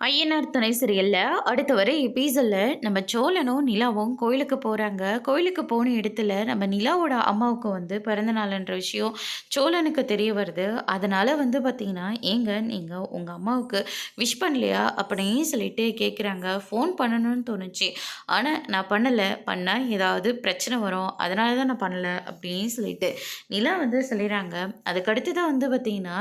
ஐயனார் துணை சீரியல்ல அடுத்த வர எபிசோட்ல நம்ம சோழனும் நிலாவும் கோயிலுக்கு போறாங்க. கோயிலுக்கு போன இடத்துல நம்ம நிலாவோட அம்மாவுக்கு பிறந்த நாள்ன்ற விஷயம் சோழனுக்கு தெரிய வருது. அதனால பார்த்தீங்கன்னா, "ஏங்க நீங்க உங்க அம்மாவுக்கு விஷ் பண்ணலையா?" அப்படின்னு சொல்லிட்டு கேட்குறாங்க. "ஃபோன் பண்ணணும்னு தோணுச்சு. ஆனா நான் பண்ணல. பண்ணா ஏதாவது பிரச்சனை வரும். அதனால தான் நான் பண்ணல." அப்படின்னு சொல்லிட்டு நிலா சொல்லிடுறாங்க. அதுக்கடுத்து தான் பார்த்தீங்கன்னா,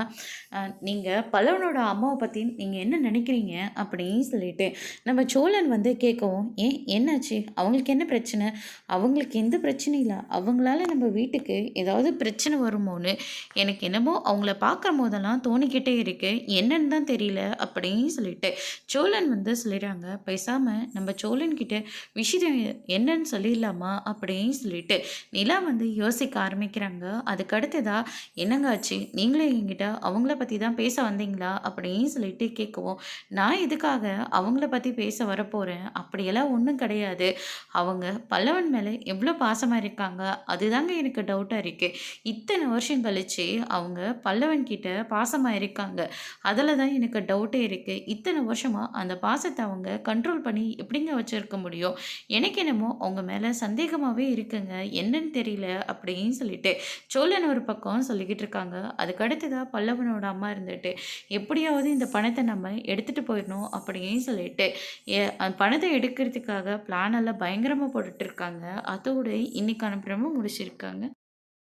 "நீங்க பல்லவனோட அம்மாவ பத்தி நீங்க என்ன நினைக்கிறீங்க?" அப்படின்னு சொல்லிட்டு நம்ம சோழன் கேட்கவும், "ஏன் என்னாச்சு? அவங்களுக்கு என்ன பிரச்சனை? அவங்களுக்கு எந்த பிரச்சனையும் இல்ல. அவங்களால நம்ம வீட்டுக்கு ஏதாவது பிரச்சனை வருமோன்னு எனக்கு என்னமோ அவங்கள பார்க்குற போதெல்லாம் தோணிக்கிட்டே இருக்கு. என்னன்னு தான் தெரியல." அப்படின்னு சொல்லிட்டு சோழன் சொல்லிடுறாங்க. "பேசாம நம்ம சோழன் கிட்ட விஷயம் என்னன்னு சொல்லிடலாமா?" அப்படின்னு சொல்லிட்டு நிலா யோசிக்க ஆரம்பிக்கிறாங்க. அதுக்கு அடுத்ததா, "என்னங்க ஆச்சு? நீங்களே என்கிட்ட அவங்கள பத்தி தான் பேச வந்தீங்களா?" அப்படின்னு சொல்லிட்டு கேட்கவும், "நான் எதுக்காக அவங்கள பத்தி பேச வரப்போறேன்? அப்படியெல்லாம் ஒண்ணும் கிடையாது. அவங்க பல்லவன் மேல எவ்ளோ பாசமா இருக்காங்க. அதுதாங்க எனக்கு டவுட்டா இருக்கு. இத்தன வருஷம் கழிச்சு அவங்க பல்லவன் கிட்ட பாசமா இருக்காங்க. அதுல தான் எனக்கு டவுட்டே இருக்கு. இத்தன வருஷமா அந்த பாசத்த அவங்க கண்ட்ரோல் பண்ணி எப்படிங்க வச்சிருக்க முடியும்? எனக்கு என்னமோ அவங்க மேல சந்தேகமாவே இருக்குங்க. என்னன்னு தெரியல." அப்படின்னு சொல்லிட்டு சோழன் ஒரு பக்கம் சொல்லிக்கிட்டு இருக்காங்க. அதுக்கு அடுத்ததா பல்லவனோட அம்மா இருந்துட்டு, "எப்படியாவது இந்த பணத்த நம்ம எடுத்துட்டு போயிடணும்." அப்படின்னு சொல்லிட்டு அந்த பணத்த எடுக்கிறதுக்காக பிளான் எல்லாம் பயங்கரமா போட்டுட்டு இருக்காங்க. அதோட இன்னைக்கான பிரமோ முடிச்சிருக்காங்க.